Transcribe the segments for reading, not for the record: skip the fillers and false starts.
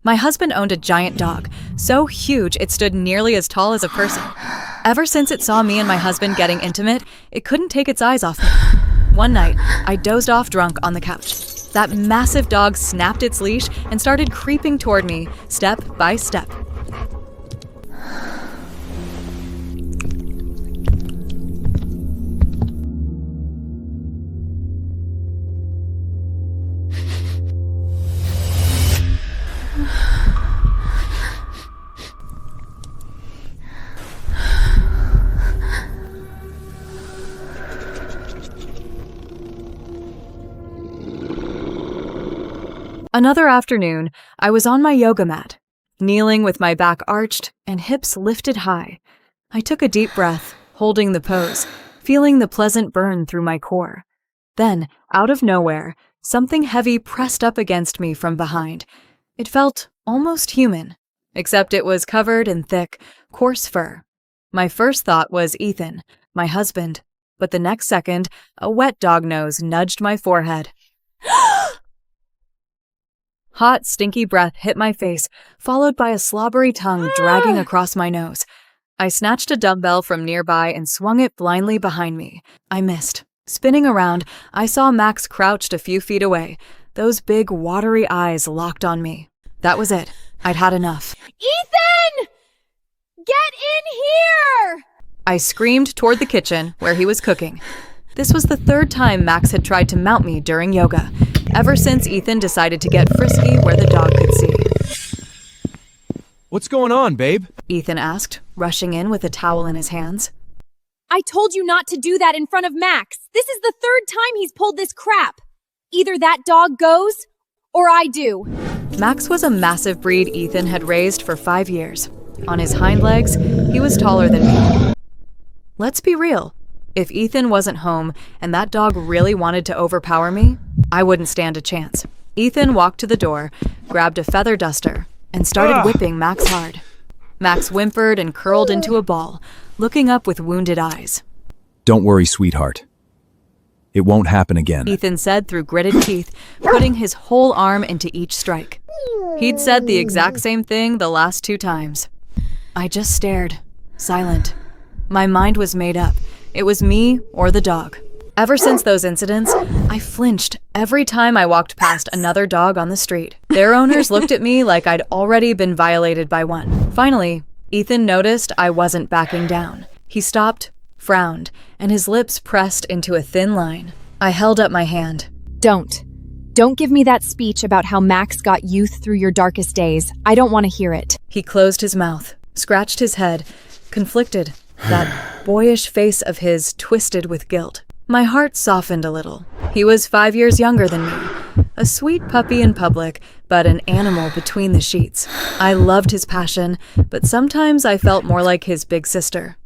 My husband owned a giant dog, so huge it stood nearly as tall as a person. Ever since it saw me and my husband getting intimate, it couldn't take its eyes off me. One night, I dozed off drunk on the couch. That massive dog snapped its leash and started creeping toward me, step by step. Another afternoon, I was on my yoga mat, kneeling with my back arched and hips lifted high. I took a deep breath, holding the pose, feeling the pleasant burn through my core. Then, out of nowhere, something heavy pressed up against me from behind. It felt almost human, except it was covered in thick, coarse fur. My first thought was Ethan, my husband, but the next second, a wet dog nose nudged my forehead. Hot, stinky breath hit my face, followed by a slobbery tongue dragging across my nose. I snatched a dumbbell from nearby and swung it blindly behind me. I missed. Spinning around, I saw Max crouched a few feet away, those big, watery eyes locked on me. That was it. I'd had enough. Ethan! Get in here! I screamed toward the kitchen, where he was cooking. This was the third time Max had tried to mount me during yoga, ever since Ethan decided to get frisky where the dog could see. What's going on, babe? Ethan asked, rushing in with a towel in his hands. I told you not to do that in front of Max. This is the third time he's pulled this crap. Either that dog goes, or I do. Max was a massive breed Ethan had raised for 5 years. On his hind legs, he was taller than me. Let's be real. If Ethan wasn't home and that dog really wanted to overpower me, I wouldn't stand a chance. Ethan walked to the door, grabbed a feather duster, and started whipping Max hard. Max whimpered and curled into a ball, looking up with wounded eyes. Don't worry, sweetheart. It won't happen again, Ethan said through gritted teeth, putting his whole arm into each strike. He'd said the exact same thing the last 2 times. I just stared, silent. My mind was made up. It was me or the dog. Ever since those incidents, I flinched every time I walked past another dog on the street. Their owners looked at me like I'd already been violated by one. Finally, Ethan noticed I wasn't backing down. He stopped, frowned, and his lips pressed into a thin line. I held up my hand. Don't give me that speech about how Max got youth through your darkest days. I don't want to hear it. He closed his mouth, scratched his head, conflicted. That boyish face of his twisted with guilt. My heart softened a little. He was 5 years younger than me. A sweet puppy in public, but an animal between the sheets. I loved his passion, but sometimes I felt more like his big sister,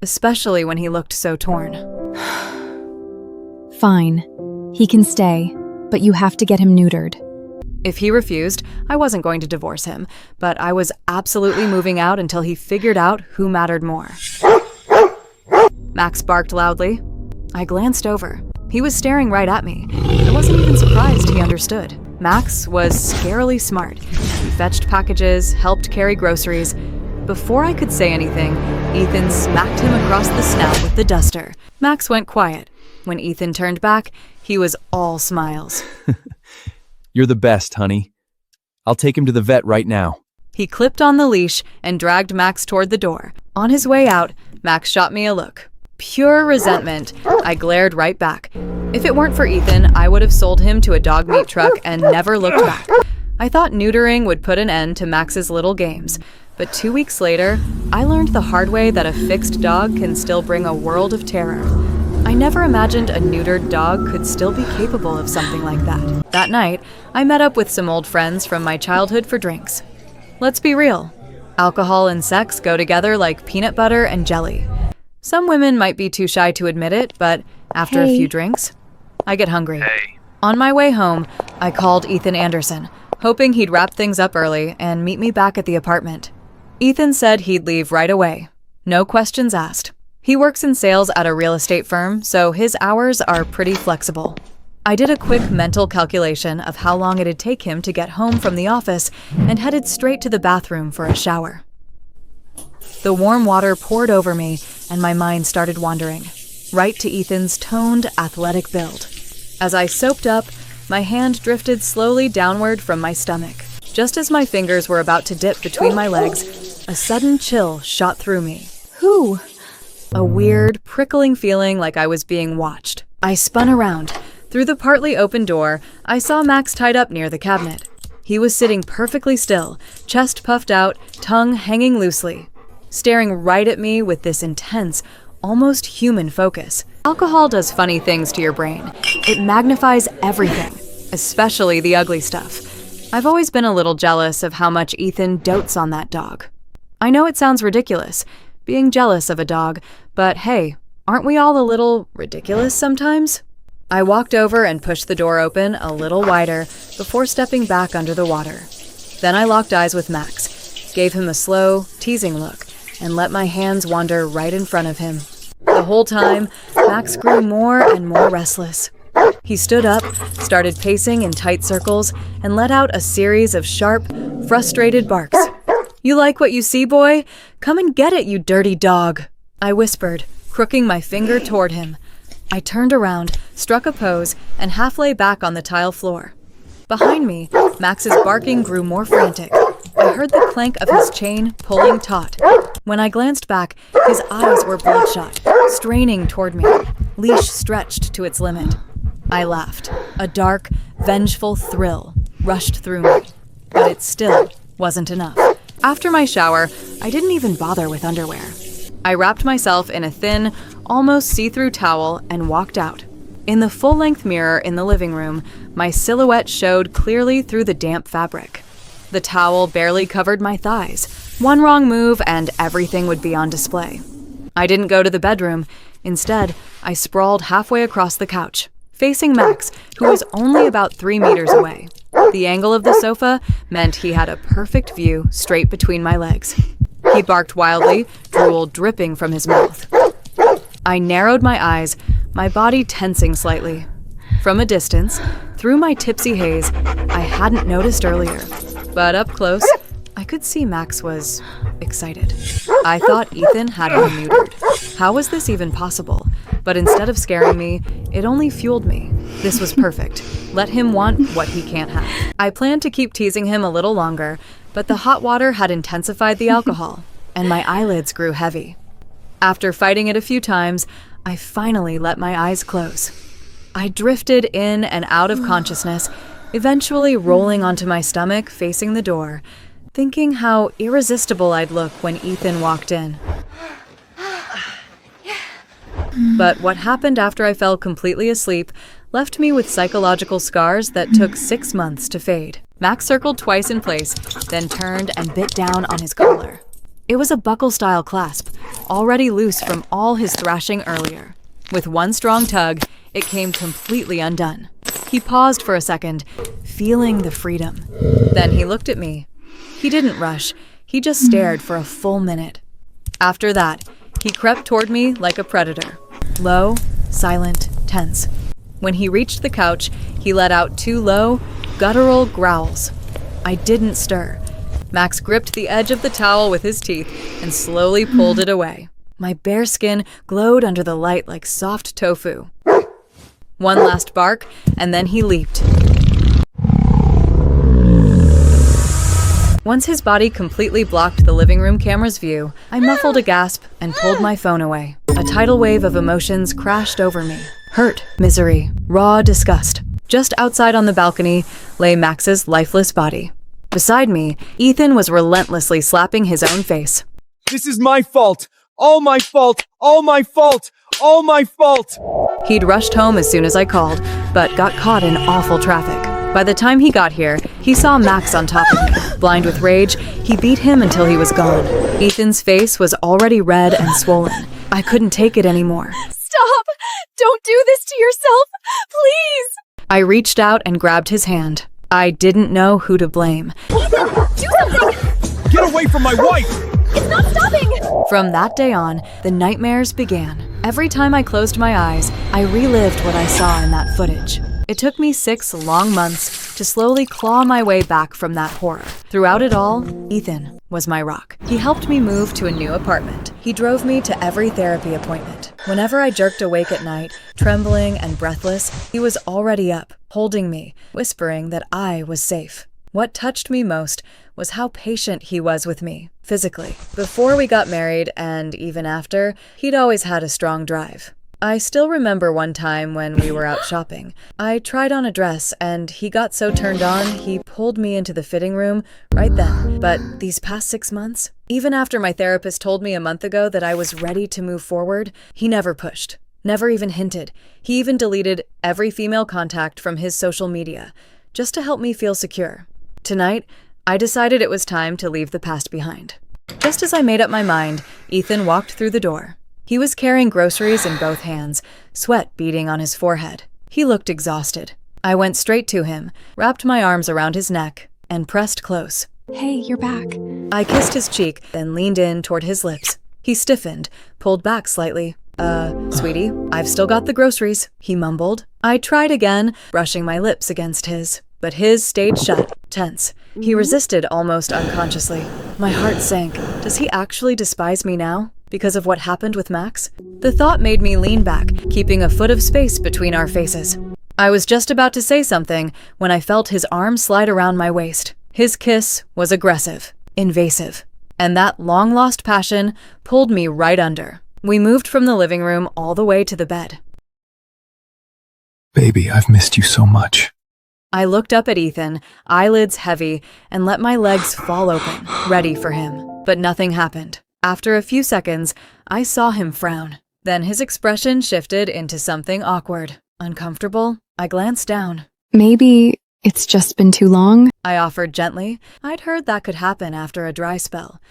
especially when he looked so torn. Fine. He can stay, but you have to get him neutered. If he refused, I wasn't going to divorce him, but I was absolutely moving out until he figured out who mattered more. Max barked loudly. I glanced over. He was staring right at me. I wasn't even surprised he understood. Max was scarily smart. He fetched packages, helped carry groceries. Before I could say anything, Ethan smacked him across the snout with the duster. Max went quiet. When Ethan turned back, he was all smiles. You're the best, honey. I'll take him to the vet right now. He clipped on the leash and dragged Max toward the door. On his way out, Max shot me a look. Pure resentment. I glared right back. If it weren't for Ethan, I would have sold him to a dog meat truck and never looked back. I thought neutering would put an end to Max's little games. But 2 weeks later, I learned the hard way that a fixed dog can still bring a world of terror. I never imagined a neutered dog could still be capable of something like that. That night, I met up with some old friends from my childhood for drinks. Let's be real. Alcohol and sex go together like peanut butter and jelly. Some women might be too shy to admit it, but after a few drinks, I get hungry. On my way home, I called Ethan Anderson, hoping he'd wrap things up early and meet me back at the apartment. Ethan said he'd leave right away. No questions asked. He works in sales at a real estate firm, so his hours are pretty flexible. I did a quick mental calculation of how long it'd take him to get home from the office and headed straight to the bathroom for a shower. The warm water poured over me and my mind started wandering, right to Ethan's toned, athletic build. As I soaped up, my hand drifted slowly downward from my stomach. Just as my fingers were about to dip between my legs, a sudden chill shot through me. Who? A weird, prickling feeling like I was being watched. I spun around. Through the partly open door, I saw Max tied up near the cabinet. He was sitting perfectly still, chest puffed out, tongue hanging loosely, staring right at me with this intense, almost human focus. Alcohol does funny things to your brain. It magnifies everything, especially the ugly stuff. I've always been a little jealous of how much Ethan dotes on that dog. I know it sounds ridiculous, being jealous of a dog, but hey, aren't we all a little ridiculous sometimes? I walked over and pushed the door open a little wider before stepping back under the water. Then I locked eyes with Max, gave him a slow, teasing look, and let my hands wander right in front of him. The whole time, Max grew more and more restless. He stood up, started pacing in tight circles, and let out a series of sharp, frustrated barks. "You like what you see, boy? Come and get it, you dirty dog," I whispered, crooking my finger toward him. I turned around, struck a pose, and half lay back on the tile floor. Behind me, Max's barking grew more frantic. I heard the clank of his chain pulling taut. When I glanced back, his eyes were bloodshot, straining toward me, leash stretched to its limit. I laughed. A dark, vengeful thrill rushed through me, but it still wasn't enough. After my shower, I didn't even bother with underwear. I wrapped myself in a thin, almost see-through towel and walked out. In the full-length mirror in the living room, my silhouette showed clearly through the damp fabric. The towel barely covered my thighs. One wrong move and everything would be on display. I didn't go to the bedroom. Instead, I sprawled halfway across the couch, facing Max, who was only about 3 meters away. The angle of the sofa meant he had a perfect view straight between my legs. He barked wildly, drool dripping from his mouth. I narrowed my eyes, my body tensing slightly. From a distance, through my tipsy haze, I hadn't noticed earlier. But up close, I could see Max was excited. I thought Ethan had him neutered. How was this even possible? But instead of scaring me, it only fueled me. This was perfect. Let him want what he can't have. I planned to keep teasing him a little longer, but the hot water had intensified the alcohol, and my eyelids grew heavy. After fighting it a few times, I finally let my eyes close. I drifted in and out of consciousness, eventually rolling onto my stomach facing the door, thinking how irresistible I'd look when Ethan walked in. But what happened after I fell completely asleep left me with psychological scars that took 6 months to fade. Max circled twice in place, then turned and bit down on his collar. It was a buckle-style clasp, already loose from all his thrashing earlier. With one strong tug, it came completely undone. He paused for a second, feeling the freedom. Then he looked at me. He didn't rush. He just stared for a full minute. After that, he crept toward me like a predator. Low, silent, tense. When he reached the couch, he let out 2 low, guttural growls. I didn't stir. Max gripped the edge of the towel with his teeth and slowly pulled it away. My bare skin glowed under the light like soft tofu. One last bark, and then he leaped. Once his body completely blocked the living room camera's view, I muffled a gasp and pulled my phone away. A tidal wave of emotions crashed over me. Hurt, misery, raw disgust. Just outside on the balcony lay Max's lifeless body. Beside me, Ethan was relentlessly slapping his own face. This is my fault! All my fault! All my fault! All my fault! He'd rushed home as soon as I called, but got caught in awful traffic. By the time he got here, he saw Max on top of me. Blind with rage, he beat him until he was gone. Ethan's face was already red and swollen. I couldn't take it anymore. Stop! Don't do this to yourself! Please! I reached out and grabbed his hand. I didn't know who to blame. Ethan, do something! Get away from my wife! It's not stopping! From that day on, the nightmares began. Every time I closed my eyes, I relived what I saw in that footage. It took me 6 long months to slowly claw my way back from that horror. Throughout it all, Ethan was my rock. He helped me move to a new apartment. He drove me to every therapy appointment. Whenever I jerked awake at night, trembling and breathless, he was already up, holding me, whispering that I was safe. What touched me most was how patient he was with me, physically. Before we got married, and even after, he'd always had a strong drive. I still remember one time when we were out shopping. I tried on a dress, and he got so turned on, he pulled me into the fitting room right then. But these past 6 months, even after my therapist told me a month ago that I was ready to move forward, he never pushed, never even hinted. He even deleted every female contact from his social media, just to help me feel secure. Tonight, I decided it was time to leave the past behind. Just as I made up my mind, Ethan walked through the door. He was carrying groceries in both hands, sweat beading on his forehead. He looked exhausted. I went straight to him, wrapped my arms around his neck, and pressed close. Hey, you're back. I kissed his cheek, then leaned in toward his lips. He stiffened, pulled back slightly. Sweetie, I've still got the groceries," he mumbled. I tried again, brushing my lips against his, but his stayed shut, tense. He resisted almost unconsciously. My heart sank. Does he actually despise me now? Because of what happened with Max? The thought made me lean back, keeping a foot of space between our faces. I was just about to say something when I felt his arm slide around my waist. His kiss was aggressive, invasive, and that long-lost passion pulled me right under. We moved from the living room all the way to the bed. Baby, I've missed you so much. I looked up at Ethan, eyelids heavy, and let my legs fall open, ready for him. But nothing happened. After a few seconds, I saw him frown. Then his expression shifted into something awkward, uncomfortable. I glanced down. Maybe it's just been too long? I offered gently. I'd heard that could happen after a dry spell.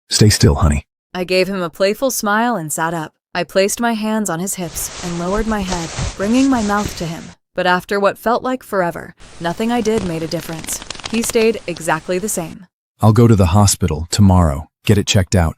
Stay still, honey. I gave him a playful smile and sat up. I placed my hands on his hips and lowered my head, bringing my mouth to him. But after what felt like forever, nothing I did made a difference. He stayed exactly the same. I'll go to the hospital tomorrow. Get it checked out.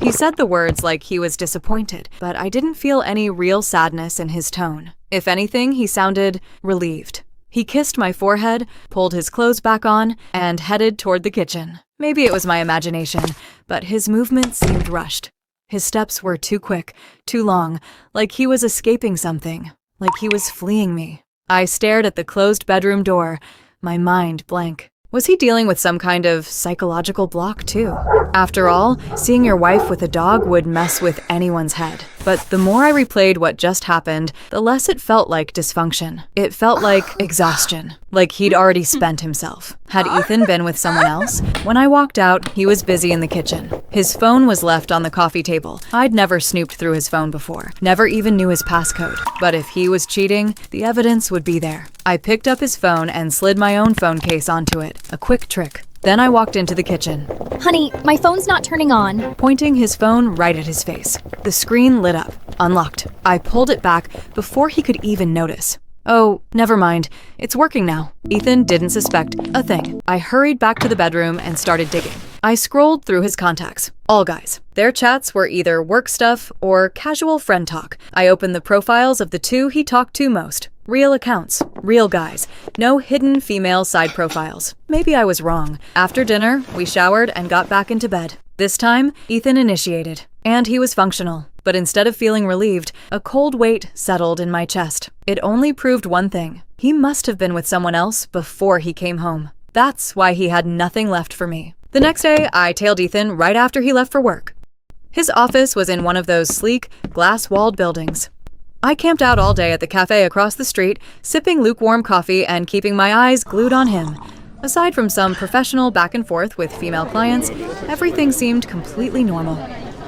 He said the words like he was disappointed, but I didn't feel any real sadness in his tone. If anything, he sounded relieved. He kissed my forehead, pulled his clothes back on, and headed toward the kitchen. Maybe it was my imagination, but his movements seemed rushed. His steps were too quick, too long, like he was escaping something, like he was fleeing me. I stared at the closed bedroom door, my mind blank. Was he dealing with some kind of psychological block too? After all, seeing your wife with a dog would mess with anyone's head. But the more I replayed what just happened, the less it felt like dysfunction. It felt like exhaustion, like he'd already spent himself. Had Ethan been with someone else? When I walked out, he was busy in the kitchen. His phone was left on the coffee table. I'd never snooped through his phone before, never even knew his passcode. But if he was cheating, the evidence would be there. I picked up his phone and slid my own phone case onto it, a quick trick. Then I walked into the kitchen. Honey, my phone's not turning on. Pointing his phone right at his face. The screen lit up, unlocked. I pulled it back before he could even notice. Oh, never mind. It's working now. Ethan didn't suspect a thing. I hurried back to the bedroom and started digging. I scrolled through his contacts. All guys. Their chats were either work stuff or casual friend talk. I opened the profiles of the two he talked to most. Real accounts, real guys, no hidden female side profiles. Maybe I was wrong. After dinner, we showered and got back into bed. This time, Ethan initiated, and he was functional. But instead of feeling relieved, a cold weight settled in my chest. It only proved one thing. He must have been with someone else before he came home. That's why he had nothing left for me. The next day, I tailed Ethan right after he left for work. His office was in one of those sleek, glass-walled buildings. I camped out all day at the cafe across the street, sipping lukewarm coffee and keeping my eyes glued on him. Aside from some professional back and forth with female clients, everything seemed completely normal.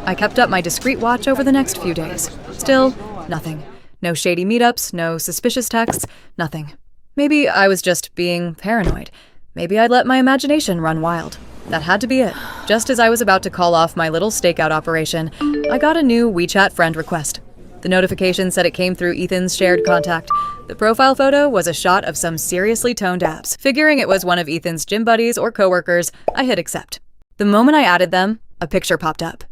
I kept up my discreet watch over the next few days. Still, nothing. No shady meetups, no suspicious texts, nothing. Maybe I was just being paranoid. Maybe I'd let my imagination run wild. That had to be it. Just as I was about to call off my little stakeout operation, I got a new WeChat friend request. The notification said it came through Ethan's shared contact. The profile photo was a shot of some seriously toned abs. Figuring it was one of Ethan's gym buddies or coworkers, I hit accept. The moment I added them, a picture popped up.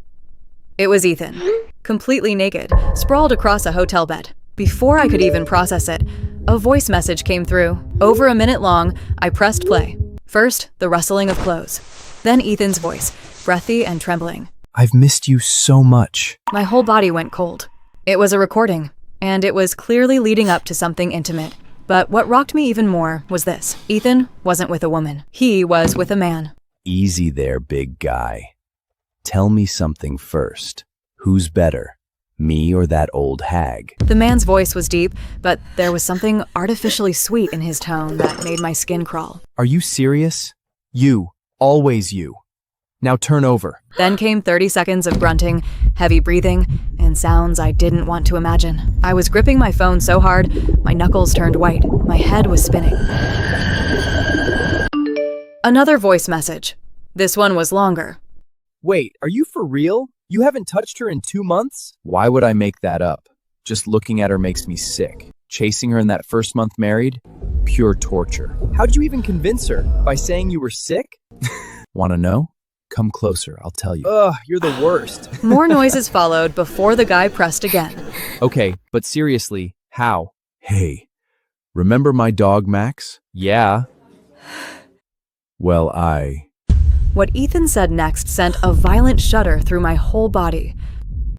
It was Ethan, completely naked, sprawled across a hotel bed. Before I could even process it, a voice message came through. Over a minute long, I pressed play. First, the rustling of clothes. Then Ethan's voice, breathy and trembling. I've missed you so much. My whole body went cold. It was a recording, and it was clearly leading up to something intimate. But what rocked me even more was this. Ethan wasn't with a woman. He was with a man. Easy there, big guy. Tell me something first. Who's better, me or that old hag? The man's voice was deep, but there was something artificially sweet in his tone that made my skin crawl. Are you serious? You. Always you. Now turn over. Then came 30 seconds of grunting, heavy breathing, and sounds I didn't want to imagine. I was gripping my phone so hard, my knuckles turned white. My head was spinning. Another voice message. This one was longer. Wait, are you for real? You haven't touched her in 2 months? Why would I make that up? Just looking at her makes me sick. Chasing her in that first month married? Pure torture. How'd you even convince her? By saying you were sick? Wanna know? Come closer, I'll tell you. Ugh, you're the worst. More noises followed before the guy pressed again. Okay, but seriously, how? Hey, remember my dog, Max? Yeah. Well, What Ethan said next sent a violent shudder through my whole body.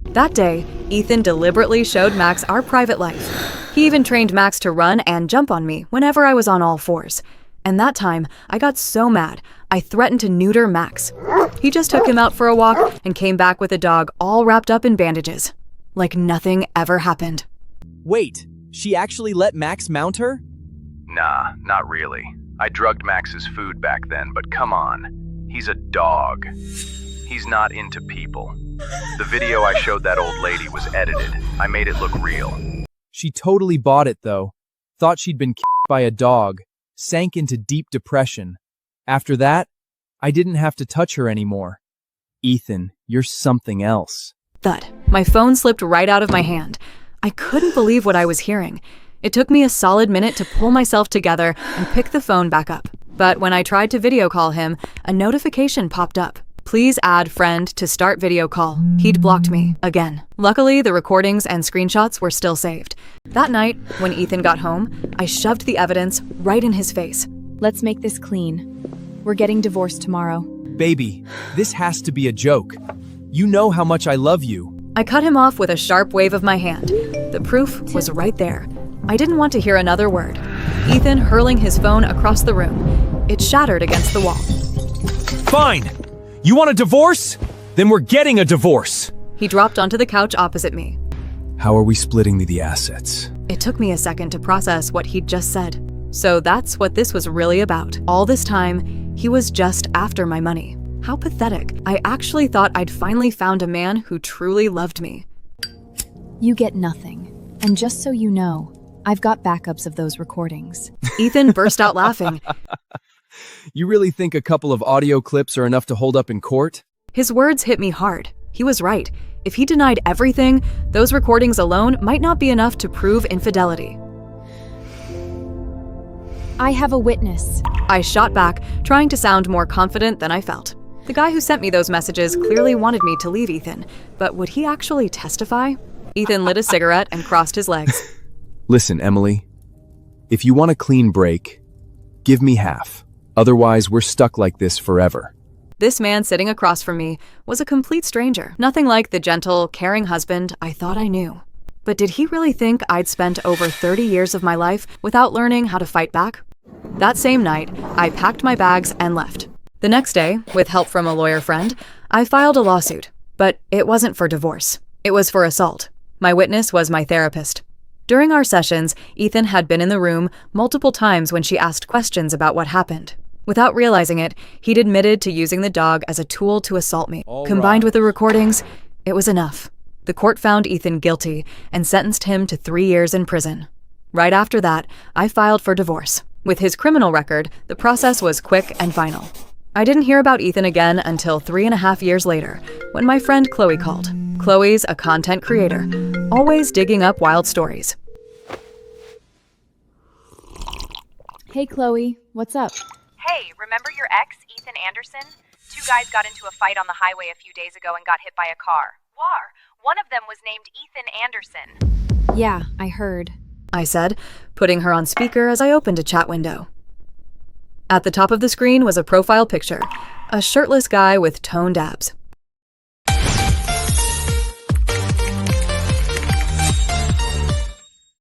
That day, Ethan deliberately showed Max our private life. He even trained Max to run and jump on me whenever I was on all fours. And that time, I got so mad, I threatened to neuter Max. He just took him out for a walk and came back with a dog all wrapped up in bandages. Like nothing ever happened. Wait, she actually let Max mount her? Nah, not really. I drugged Max's food back then, but come on. He's a dog. He's not into people. The video I showed that old lady was edited. I made it look real. She totally bought it, though. Thought she'd been kicked by a dog. Sank into deep depression. After that, I didn't have to touch her anymore. Ethan, you're something else. Thud. My phone slipped right out of my hand. I couldn't believe what I was hearing. It took me a solid minute to pull myself together and pick the phone back up. But when I tried to video call him, a notification popped up. Please add friend to start video call. He'd blocked me again. Luckily, the recordings and screenshots were still saved. That night, when Ethan got home, I shoved the evidence right in his face. Let's make this clean. We're getting divorced tomorrow. Baby, this has to be a joke. You know how much I love you. I cut him off with a sharp wave of my hand. The proof was right there. I didn't want to hear another word. Ethan hurling his phone across the room. It shattered against the wall. Fine! You want a divorce? Then we're getting a divorce. He dropped onto the couch opposite me. How are we splitting the assets? It took me a second to process what he'd just said. So that's what this was really about. All this time, he was just after my money. How pathetic. I actually thought I'd finally found a man who truly loved me. You get nothing. And just so you know, I've got backups of those recordings. Ethan burst out laughing. You really think a couple of audio clips are enough to hold up in court? His words hit me hard. He was right. If he denied everything, those recordings alone might not be enough to prove infidelity. I have a witness. I shot back, trying to sound more confident than I felt. The guy who sent me those messages clearly wanted me to leave Ethan, but would he actually testify? Ethan lit a cigarette and crossed his legs. Listen, Emily, if you want a clean break, give me half. Otherwise, we're stuck like this forever. This man sitting across from me was a complete stranger. Nothing like the gentle, caring husband I thought I knew. But did he really think I'd spent over 30 years of my life without learning how to fight back? That same night, I packed my bags and left. The next day, with help from a lawyer friend, I filed a lawsuit. But it wasn't for divorce. It was for assault. My witness was my therapist. During our sessions, Ethan had been in the room multiple times when she asked questions about what happened. Without realizing it, he'd admitted to using the dog as a tool to assault me. Combined with the recordings, it was enough. The court found Ethan guilty and sentenced him to 3 years in prison. Right after that, I filed for divorce. With his criminal record, the process was quick and final. I didn't hear about Ethan again until 3.5 years later, when my friend Chloe called. Chloe's a content creator, always digging up wild stories. Hey, Chloe, what's up? Hey, remember your ex, Ethan Anderson? 2 guys got into a fight on the highway a few days ago and got hit by a car. One of them was named Ethan Anderson. Yeah, I heard. I said, putting her on speaker as I opened a chat window. At the top of the screen was a profile picture, a shirtless guy with toned abs.